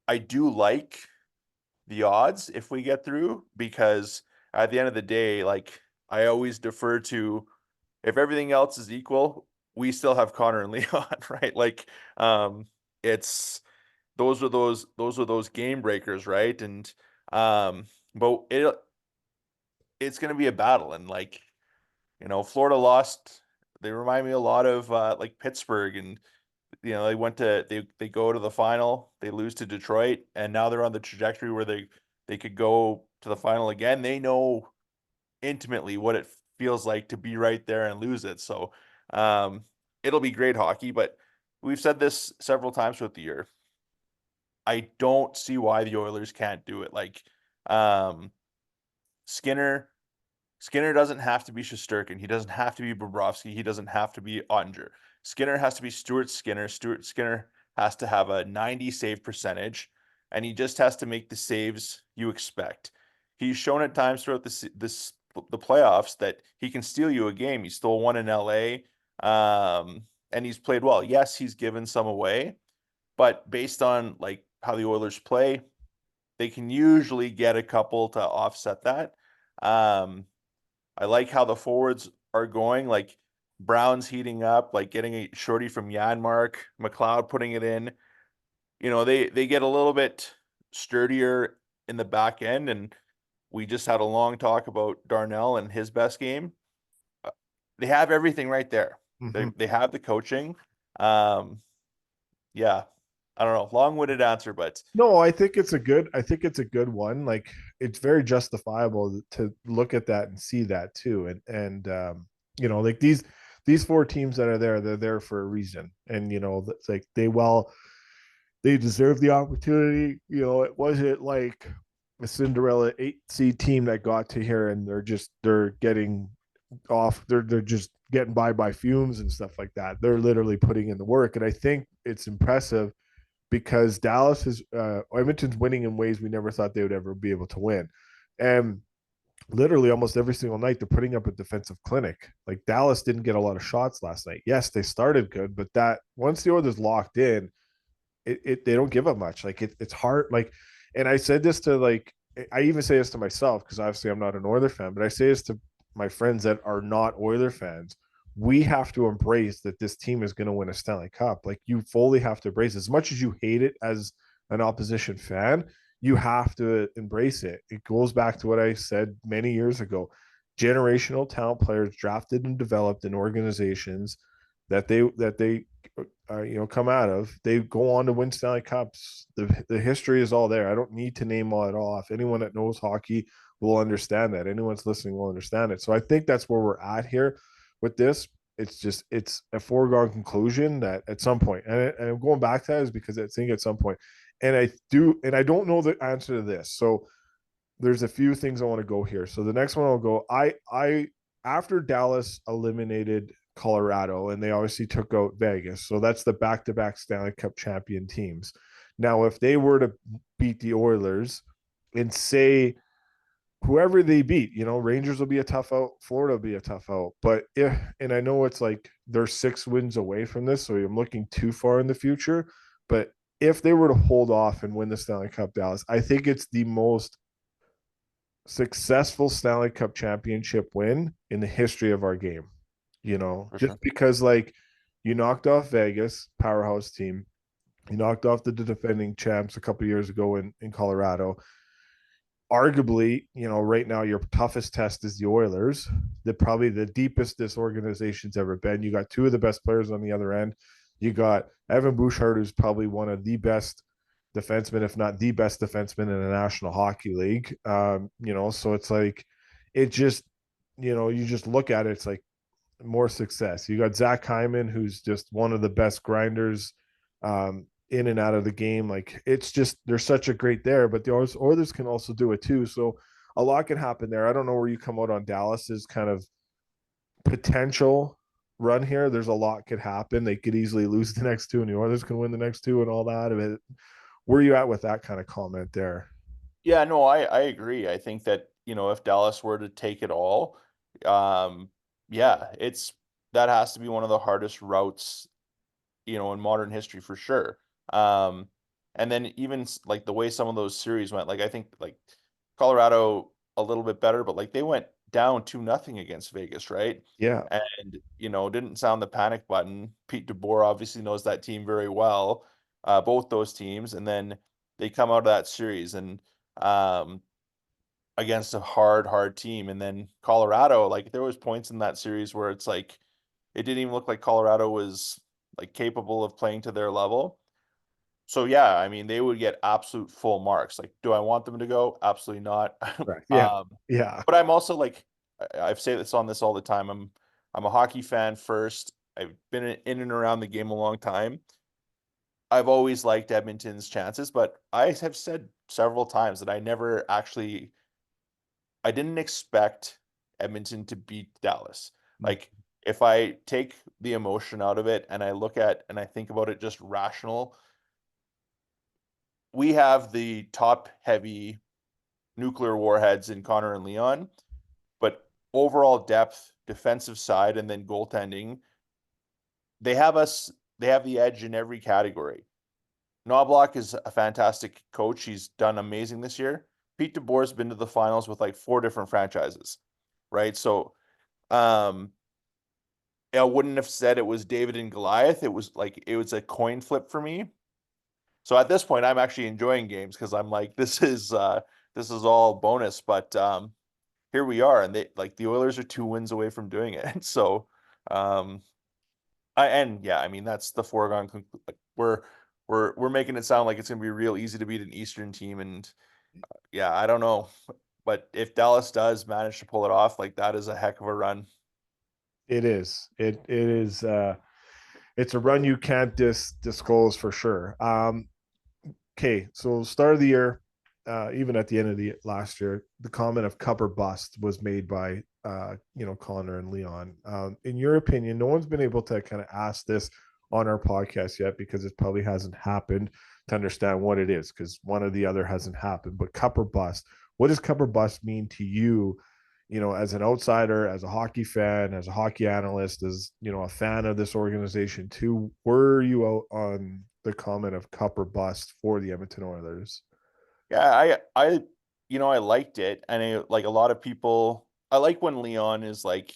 I do like the odds if we get through, because at the end of the day, I always defer to, if everything else is equal, we still have Connor and Leon, right? It's those are those game breakers, right? And but it's going to be a battle, and Florida lost. They remind me a lot of Pittsburgh, and they go to the final, they lose to Detroit, and now they're on the trajectory where they could go to the final again. They know intimately what it feels like to be right there and lose it. So it'll be great hockey, but we've said this several times throughout the year. I don't see why the Oilers can't do it. Skinner doesn't have to be Shesterkin. He doesn't have to be Bobrovsky. He doesn't have to be Ottinger. Skinner has to be Stuart Skinner. Stuart Skinner has to have a 90 save percentage, and he just has to make the saves you expect. He's shown at times throughout the playoffs that he can steal you a game. He stole one in LA, and he's played well. Yes, he's given some away, but based on how the Oilers play, they can usually get a couple to offset that. I like how the forwards are going. Brown's heating up, getting a shorty from Janmark, McLeod putting it in. They get a little bit sturdier in the back end, and we just had a long talk about Darnell and his best game. They have everything right there. Mm-hmm. They have the coaching. Yeah. I don't know, long-winded answer, but no, I think it's a good one. It's very justifiable to look at that and see that too. And these 4 teams that are there, they're there for a reason. And it's they deserve the opportunity. It wasn't like a Cinderella 8 seed team that got to here and they're getting off. They're just getting by fumes and stuff like that. They're literally putting in the work. And I think it's impressive, because Dallas is Edmonton's winning in ways we never thought they would ever be able to win. And literally almost every single night they're putting up a defensive clinic. Dallas didn't get a lot of shots last night. Yes, they started good, but that once the Oilers locked in, they don't give up much. It's hard. And I said this to I even say this to myself, because obviously I'm not an Oilers fan, but I say this to my friends that are not Oilers fans. We have to embrace that this team is going to win a Stanley Cup. You fully have to embrace it. As much as you hate it as an opposition fan, you have to embrace it. It goes back to what I said many years ago. Generational talent players drafted and developed in organizations that they come out of, they go on to win Stanley Cups. The history is all there. I don't need to name all it off. Anyone that knows hockey will understand that. Anyone's listening will understand it. So I think that's where we're at here with this. It's a foregone conclusion that at some point, and I'm going back to that is because I think at some point, and I don't know the answer to this. So there's a few things I want to go here. So the next one I'll go, I after Dallas eliminated Colorado, and they obviously took out Vegas. So that's the back-to-back Stanley Cup champion teams. Now, if they were to beat the Oilers and say whoever they beat, Rangers will be a tough out, Florida will be a tough out. But and I know it's like they're 6 wins away from this, so I'm looking too far in the future. But if they were to hold off and win the Stanley Cup, Dallas, I think it's the most successful Stanley Cup championship win in the history of our game. Just because like you knocked off Vegas, powerhouse team. You knocked off the defending champs a couple years ago in Colorado. Arguably, right now your toughest test is the Oilers. Probably the deepest this organization's ever been. You got two of the best players on the other end. You got Evan Bouchard, who's probably one of the best defensemen, if not the best defenseman in the National Hockey League. So it's like, it just, you just look at it, it's like more success. You got Zach Hyman, who's just one of the best grinders in and out of the game. Like, it's just, there's such a great there, but the Oilers can also do it too. So a lot can happen there. I don't know where you come out on Dallas's kind of potential run here. There's a lot could happen. They could easily lose the next two and the Oilers can win the next two and all that. Where are you at with that kind of comment there? Yeah, no, I agree. I think that, if Dallas were to take it all, that has to be one of the hardest routes, in modern history for sure. And then even like the way some of those series went, like I think like Colorado a little bit better, but like they went down 2-0 against Vegas, right? Yeah. And, didn't sound the panic button. Pete DeBoer obviously knows that team very well, both those teams. And then they come out of that series and against a hard team. And then Colorado, like there was points in that series where it's like, it didn't even look like Colorado was like capable of playing to their level. So yeah, I mean, they would get absolute full marks. Like, do I want them to go? Absolutely not. Right. Yeah. But I'm also like, I've said this on this all the time. I'm a hockey fan first. I've been in and around the game a long time. I've always liked Edmonton's chances, but I have said several times that I didn't expect Edmonton to beat Dallas. Like, if I take the emotion out of it and I look at and I think about it just rational, we have the top heavy nuclear warheads in Connor and Leon, but overall depth, defensive side, and then goaltending, they have the edge in every category. Knobloch is a fantastic coach. He's done amazing this year. Pete DeBoer's been to the finals with like 4 different franchises, right? So, I wouldn't have said it was David and Goliath. It was a coin flip for me. So at this point, I'm actually enjoying games because I'm like, this is all bonus. But here we are, and the Oilers are 2 wins away from doing it. So, I mean that's the foregone conclusion. We're making it sound like it's gonna be real easy to beat an Eastern team, and I don't know, but if Dallas does manage to pull it off, like that is a heck of a run. It is. It is. It's a run you can't disclose for sure. Okay, so start of the year, even at the end of the last year, the comment of cup or bust was made by Connor and Leon. In your opinion, no one's been able to kind of ask this on our podcast yet because it probably hasn't happened to understand what it is, because one or the other hasn't happened. But cup or bust, what does cup or bust mean to you? As an outsider, as a hockey fan, as a hockey analyst, as a fan of this organization too, were you out on the comment of cup or bust for the Edmonton Oilers? Yeah, I liked it, and like a lot of people, I like when Leon is like,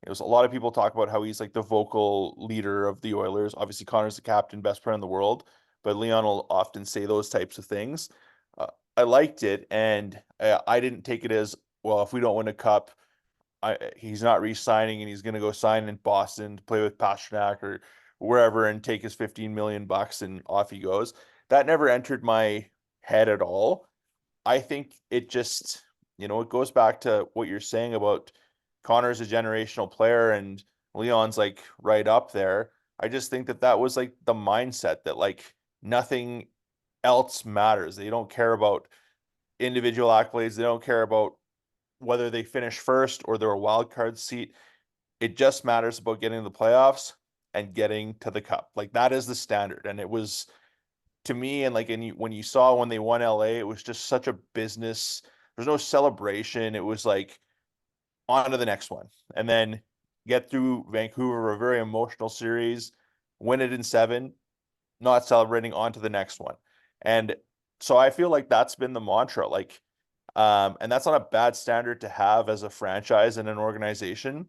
it was a lot of people talk about how he's like the vocal leader of the Oilers. Obviously, Connor's the captain, best player in the world, but Leon will often say those types of things. I liked it, and I didn't take it as, well, if we don't win a cup, he's not re-signing and he's going to go sign in Boston to play with Pastrnak or wherever and take his $15 million and off he goes. That never entered my head at all. I think it just, it goes back to what you're saying about Connor's a generational player and Leon's like right up there. I just think that was like the mindset that like nothing else matters. They don't care about individual accolades. They don't care about whether they finish first or they're a wild card seat. It just matters about getting to the playoffs and getting to the cup. Like that is the standard. And it was, to me, and like, when you saw when they won LA, it was just such a business. There's no celebration. It was like on to the next one, and then get through Vancouver, a very emotional series, win it in 7, not celebrating, on to the next one. And so I feel like that's been the mantra, like, and that's not a bad standard to have as a franchise and an organization.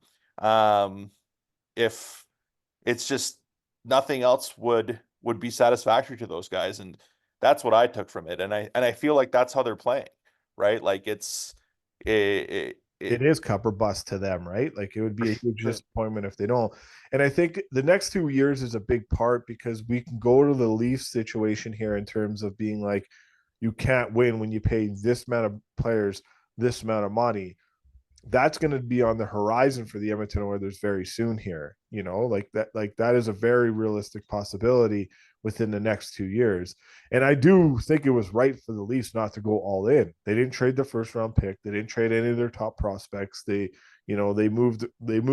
If it's just nothing else would be satisfactory to those guys, and that's what I took from it. And I feel like that's how they're playing, right? Like it is cup or bust to them, right? Like it would be a huge disappointment if they don't. And I think the next 2 years is a big part because we can go to the Leafs situation here in terms of being like, you can't win when you pay this amount of players this amount of money. That's going to be on the horizon for the Edmonton Oilers very soon here. Like that is a very realistic possibility within the next 2 years. And I do think it was right for the Leafs not to go all in. They didn't trade the first round pick. They didn't trade any of their top prospects. They moved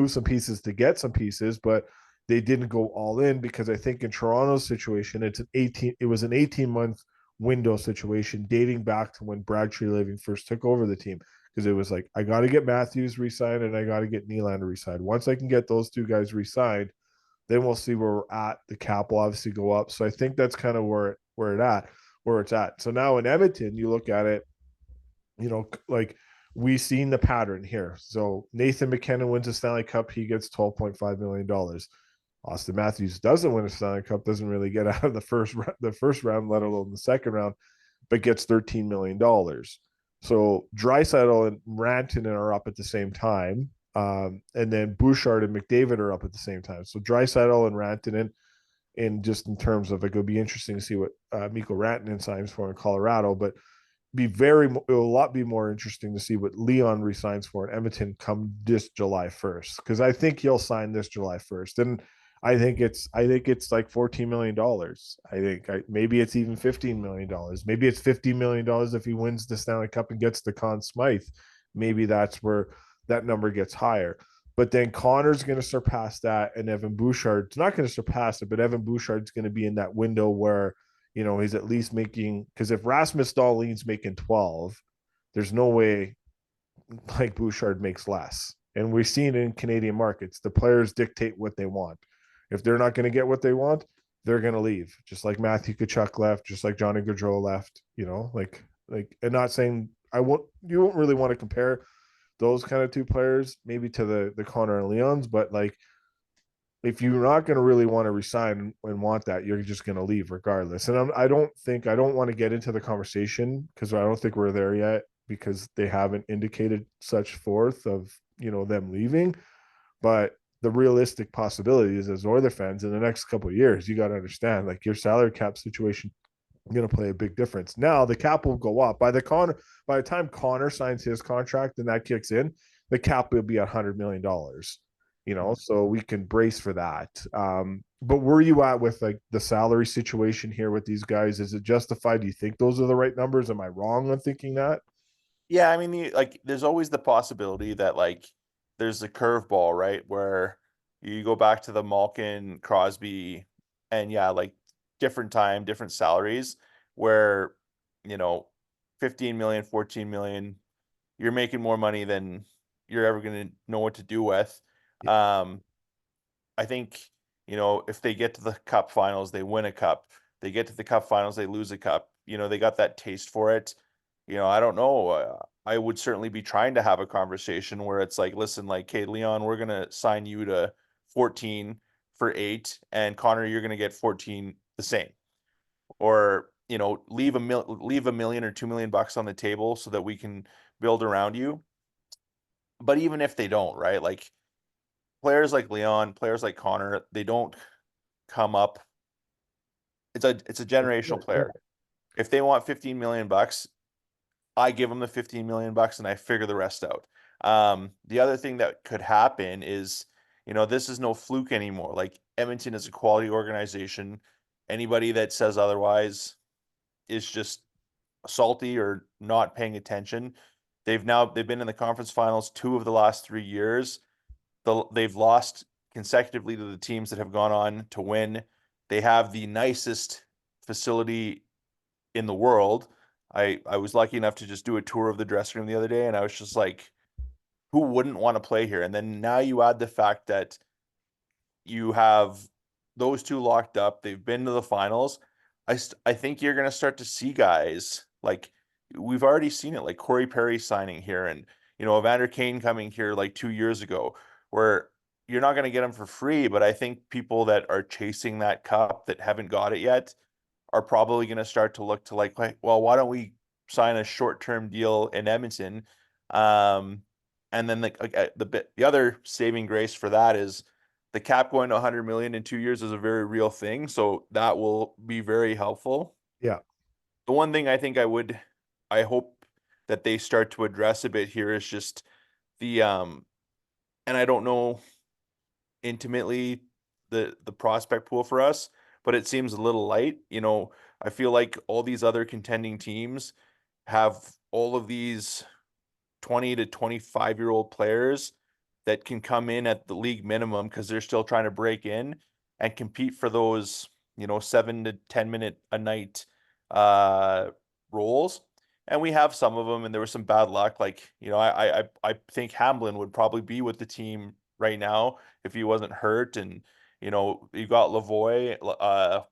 some pieces to get some pieces, but they didn't go all in because I think in Toronto's situation, it was an 18-month window situation dating back to when Brad Treliving first took over the team. Because it was like, I got to get Matthews re-signed and I got to get Nylander re-signed. Once I can get those 2 guys re-signed, then we'll see where we're at. The cap will obviously go up. So I think that's kind of where it's at. So now in Edmonton, you look at it, like we've seen the pattern here. So Nathan McKinnon wins a Stanley Cup. He gets $12.5 million. Austin Matthews doesn't win a Stanley Cup, doesn't really get out of the first round, let alone the second round, but gets $13 million. So Draisaitl and Rantanen are up at the same time. And then Bouchard and McDavid are up at the same time. So Draisaitl and Rantanen, and just in terms of, like, it'll be interesting to see what Mikko Rantanen signs for in Colorado, but it will a lot be more interesting to see what Leon resigns for in Edmonton come this July 1st. Because I think he'll sign this July 1st. And I think it's like $14 million. Maybe it's even $15 million. Maybe it's $50 million if he wins the Stanley Cup and gets the Conn Smythe. Maybe that's where that number gets higher. But then Connor's going to surpass that, and Evan Bouchard's not going to surpass it, but Evan Bouchard's going to be in that window where, he's at least making, because if Rasmus Dahlin's making 12, there's no way like Bouchard makes less. And we've seen it in Canadian markets. The players dictate what they want. If they're not going to get what they want, they're going to leave. Just like Matthew Tkachuk left, just like Johnny Gaudreau left, and not saying you won't really want to compare those kind of 2 players maybe to the Connor and Leons, but like, if you're not going to really want to resign and want that, you're just going to leave regardless. And I don't want to get into the conversation because I don't think we're there yet because they haven't indicated such forth of, them leaving. But the realistic possibility is, as Oilers fans, in the next couple of years, you got to understand, like, your salary cap situation is going to play a big difference. Now the cap will go up by the time Connor signs his contract and that kicks in, the cap will be $100 million. So we can brace for that. But where are you at with like the salary situation here with these guys? Is it justified? Do you think those are the right numbers? Am I wrong on thinking that? Yeah, I mean, there's always the possibility that, like, there's a curveball, right, where you go back to the Malkin, Crosby, and like different time, different salaries, where 15 million, 14 million, you're making more money than you're ever going to know what to do with. I think, if they get to the Cup Finals, they win a cup. They get to the Cup Finals, they lose a cup. They got that taste for it. I don't know. I would certainly be trying to have a conversation where it's like, listen, like, hey, Leon, we're going to sign you to 14 for 8, and Connor, you're going to get 14 the same. Or, leave $1 million or $2 million on the table so that we can build around you. But even if they don't, right, like, players like Leon, players like Connor, they don't come up. It's a generational player. If they want $15 million, I give them the $15 million and I figure the rest out. The other thing that could happen is, this is no fluke anymore. Like, Edmonton is a quality organization. Anybody that says otherwise is just salty or not paying attention. They've been in the conference finals 2 of the last 3 years. They've lost consecutively to the teams that have gone on to win. They have the nicest facility in the world. I was lucky enough to just do a tour of the dressing room the other day, and I was just like, who wouldn't want to play here? And then now you add the fact that you have those two locked up. They've been to the finals. I think you're going to start to see guys like we've already seen it, like Corey Perry signing here, and Evander Kane coming here like 2 years ago, where you're not going to get them for free. But I think people that are chasing that cup that haven't got it yet are probably going to start to look to like, well, why don't we sign a short-term deal in Edmonton? And then the other saving grace for that is the cap going to 100 million in 2 years is a very real thing. So that will be very helpful. Yeah. The one thing I think I hope that they start to address a bit here is just the, and I don't know intimately the prospect pool for us, but it seems a little light. I feel like all these other contending teams have all of these 20 to 25-year-old players that can come in at the league minimum because they're still trying to break in and compete for those, 7 to 10 minute a night roles. And we have some of them, and there was some bad luck. Like, I think Hamblin would probably be with the team right now if he wasn't hurt. And, you got Lavoie,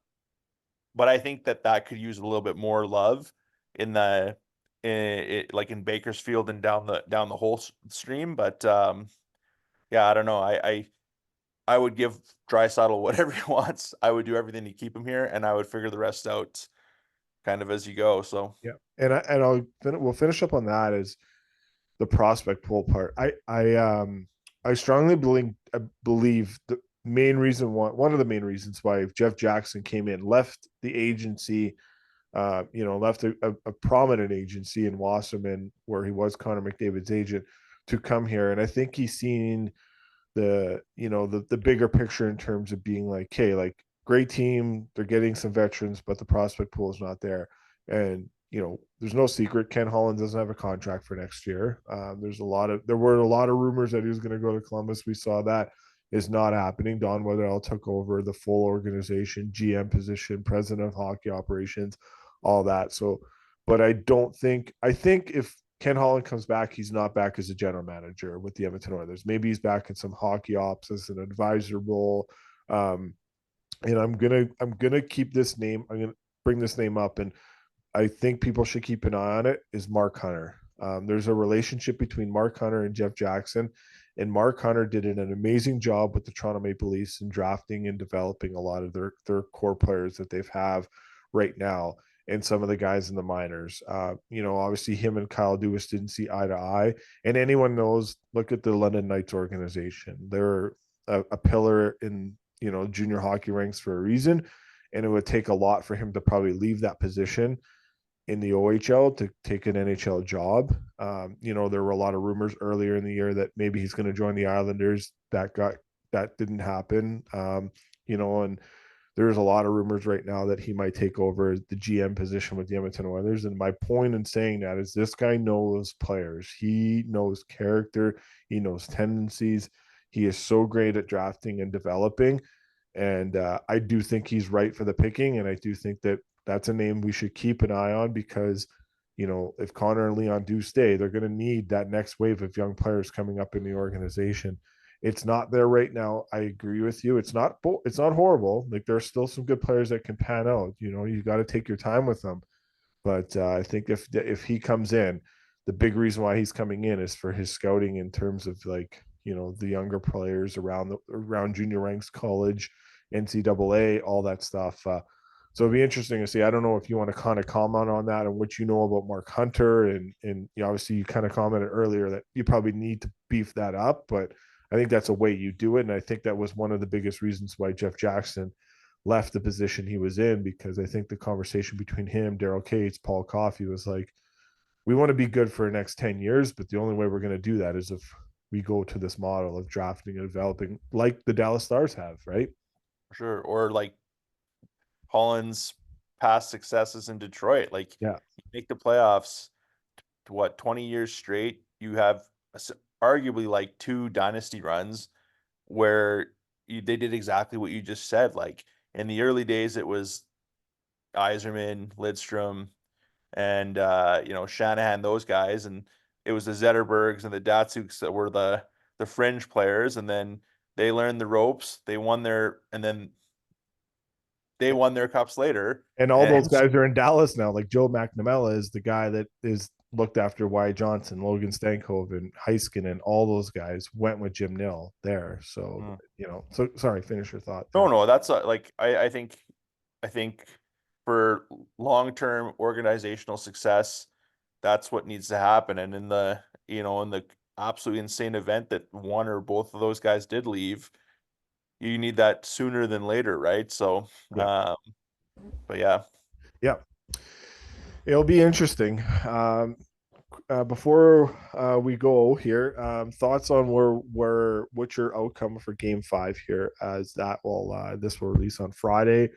but I think that could use a little bit more love in like in Bakersfield and down the whole stream. But yeah, I don't know. I would give Draisaitl whatever he wants. I would do everything to keep him here, and I would figure the rest out kind of as you go. So yeah, and we'll finish up on that as the prospect pool part. I strongly believe the main reason one of the main reasons why Jeff Jackson came in, left the agency, left a prominent agency in Wasserman where he was Connor McDavid's agent to come here, and I think he's seen the bigger picture in terms of being like, hey, like great team, they're getting some veterans, but the prospect pool is not there. And there's no secret, Ken Holland doesn't have a contract for next year. There were a lot of rumors that he was going to go to Columbus. We saw that is not happening. Don Weatherall took over the full organization, GM position, president of hockey operations, all that. So, but I think if Ken Holland comes back, he's not back as a general manager with the Edmonton Oilers. Maybe he's back in some hockey ops as an advisor role. And I'm gonna keep this name. I'm gonna bring this name up, and I think people should keep an eye on it. Is Mark Hunter? There's a relationship between Mark Hunter and Jeff Jackson, and Mark Hunter did an amazing job with the Toronto Maple Leafs in drafting and developing a lot of their core players that they've have right now. And some of the guys in the minors, obviously him and Kyle Dubas didn't see eye to eye. And anyone knows, look at the London Knights organization. They're a pillar in, junior hockey ranks for a reason. And it would take a lot for him to probably leave that position in the OHL to take an NHL job. There were a lot of rumors earlier in the year that maybe he's going to join the Islanders. That didn't happen. And there's a lot of rumors right now that he might take over the GM position with the Edmonton Oilers. And my point in saying that is this guy knows players. He knows character. He knows tendencies. He is so great at drafting and developing. And I do think he's right for the picking. And I do think that that's a name we should keep an eye on because, if Connor and Leon do stay, they're going to need that next wave of young players coming up in the organization. It's not there right now. I agree with you. It's not horrible. Like there's still some good players that can pan out. You got to take your time with them. But I think if he comes in, the big reason why he's coming in is for his scouting in terms of like, the younger players around junior ranks, college, NCAA, all that stuff. So it'd be interesting to see. I don't know if you want to kind of comment on that and what you know about Mark Hunter, and obviously you kind of commented earlier that you probably need to beef that up, but I think that's a way you do it. And I think that was one of the biggest reasons why Jeff Jackson left the position he was in, because I think the conversation between him, Daryl Cates, Paul Coffey was like, we want to be good for the next 10 years, but the only way we're going to do that is if we go to this model of drafting and developing like the Dallas Stars have, right? Sure. Or like Holland's past successes in Detroit. Like, yeah, you make the playoffs to 20 years straight. You have arguably like 2 dynasty runs where they did exactly what you just said. Like in the early days, it was Yzerman, Lidstrom, and Shanahan, those guys, and it was the Zetterbergs and the Datsuks that were the fringe players, and then they learned the ropes. They won their cups later. And all those guys are in Dallas now. Like Joe McNamara is the guy that is looked after Wyatt Johnson, Logan Stankov, and Heiskanen, and all those guys went with Jim Nill there. So so sorry, finish your thought. No, that's I think for long-term organizational success, that's what needs to happen. And in the absolutely insane event that one or both of those guys did leave, you need that sooner than later, right? So, but yeah, it'll be interesting. Before we go here, thoughts on what's your outcome for Game 5 here, as that will this will release on Friday.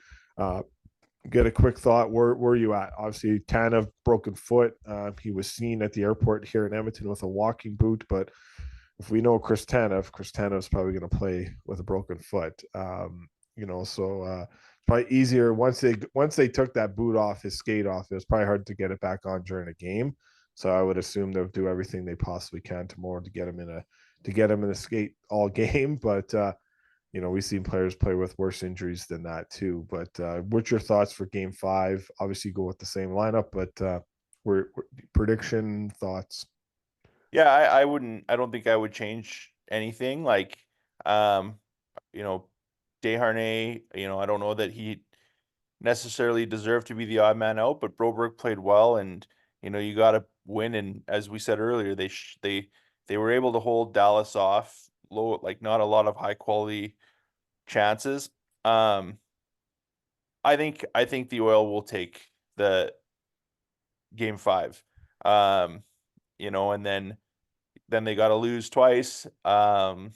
Get a quick thought. Where are you at? Obviously, Tanev broken foot. He was seen at the airport here in Edmonton with a walking boot, but if we know Chris Tanev is probably going to play with a broken foot. So probably easier once they took that boot off, his skate off. It was probably hard to get it back on during a game. So I would assume they'll do everything they possibly can tomorrow to get him in a skate all game. But we've seen players play with worse injuries than that too. But what's your thoughts for Game 5? Obviously, go with the same lineup, but prediction thoughts. Yeah, I don't think I would change anything. Desharnais, I don't know that he necessarily deserved to be the odd man out, but Broberg played well, and you got to win. And as we said earlier, they were able to hold Dallas off low, not a lot of high quality chances. I think the Oil will take the Game 5. And then they got to lose twice. I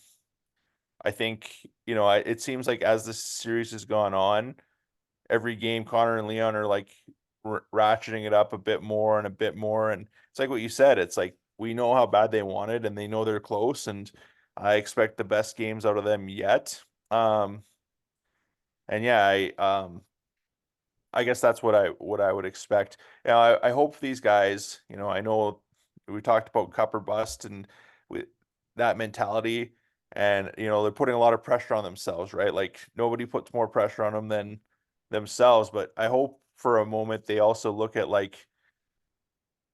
think, it seems like as the series has gone on, every game Connor and Leon are ratcheting it up a bit more and a bit more. And it's like what you said, it's like, we know how bad they want it and they know they're close, and I expect the best games out of them yet. I guess that's what I would expect. I hope these guys, I know we talked about cup or bust and with that mentality, and they're putting a lot of pressure on themselves, right? Nobody puts more pressure on them than themselves. But I hope for a moment they also look at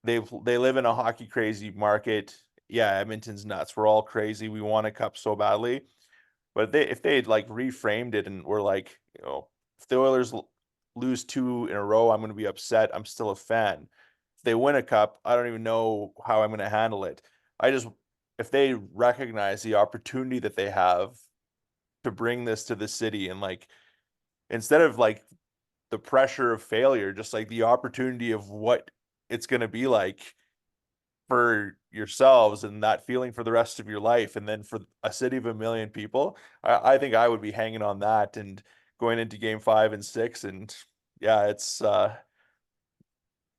they live in a hockey crazy market. Yeah, Edmonton's nuts. We're all crazy. We want a cup so badly. But if they had reframed it and were if the Oilers lose 2 in a row, I'm going to be upset. I'm still a fan. If they win a cup, I don't even know how I'm going to handle it. If they recognize the opportunity that they have to bring this to the city, and instead of the pressure of failure, just the opportunity of what it's going to be for yourselves and that feeling for the rest of your life. And then for a city of 1 million people, I think I would be hanging on that and going into Game 5 and 6. And yeah, it's, I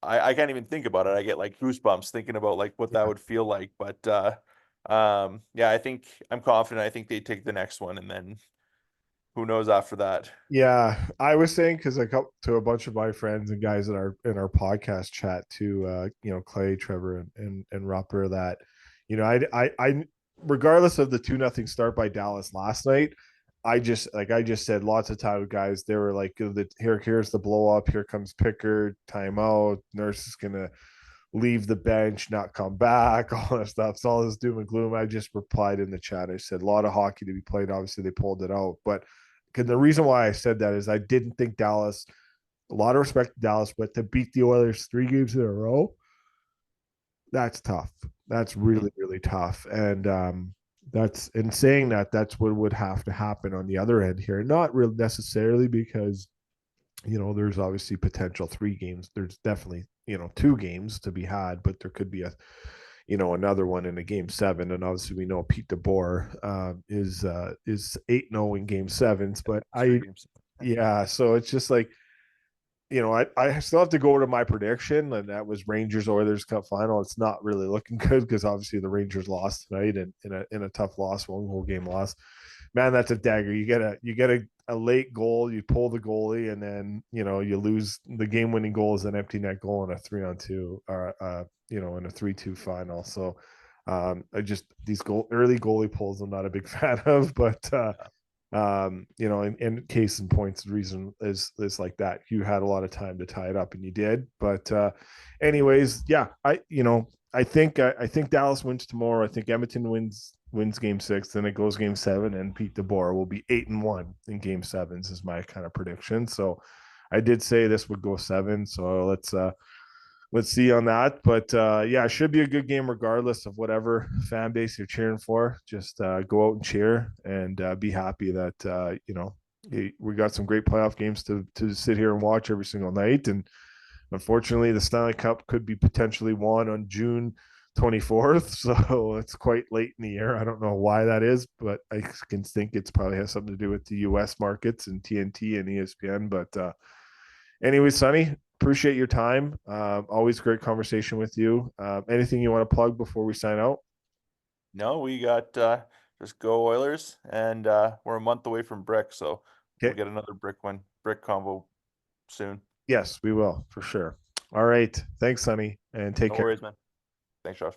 can't even think about it. I get goosebumps thinking about what that would feel like. But, I think I'm confident. I think they take the next one, and then who knows after that. Yeah, I was saying, because I talked to a bunch of my friends and guys that are in our podcast chat too, Clay, Trevor, and Rupper, that I regardless of the 2-0 start by Dallas last night, I just said lots of times, guys, they were here's the blow up, here comes Pickard, timeout, Nurse is gonna leave the bench, not come back, all that stuff. It's all this doom and gloom. I just replied in the chat. I said a lot of hockey to be played. Obviously, they pulled it out, but the reason why I said that is I didn't think Dallas, a lot of respect to Dallas, but to beat the Oilers 3 games in a row, that's tough. That's really, really tough. And that's, in saying that, that's what would have to happen on the other end here. Not really necessarily because, there's obviously potential 3 games. There's definitely, 2 games to be had, but there could be another one in a Game 7, and obviously we know Pete DeBoer is 8-0 in Game 7s. But so it's just I still have to go to my prediction, and that was Rangers Oilers Cup final. It's not really looking good because obviously the Rangers lost tonight, and in a tough loss, 1-goal game loss. man, that's a dagger. You get a late goal, you pull the goalie, and then you lose the game-winning goal is an empty net goal in a 3-on-2, or in a 3-2 final. So I just these early goalie pulls I'm not a big fan of, but in case in points, the reason is like that. You had a lot of time to tie it up, and you did. But anyways, yeah, I think Dallas wins tomorrow. I think Edmonton wins game 6, then it goes game 7, and Pete DeBoer will be 8-1 in game 7s is my kind of prediction. So I did say this would go 7. So let's see on that. But yeah, it should be a good game regardless of whatever fan base you're cheering for. Just go out and cheer and be happy that we got some great playoff games to sit here and watch every single night. And unfortunately, the Stanley Cup could be potentially won on June 24th. So it's quite late in the year. I don't know why that is, but I can think it's probably has something to do with the US markets and TNT and ESPN. But anyway, Sonny, appreciate your time. Always great conversation with you. Anything you want to plug before we sign out? No, we got just go Oilers, and we're a month away from Brick, so we'll get another Brick convo soon. Yes, we will, for sure. All right. Thanks, Sonny, and take care. No worries, man. Thanks, Josh.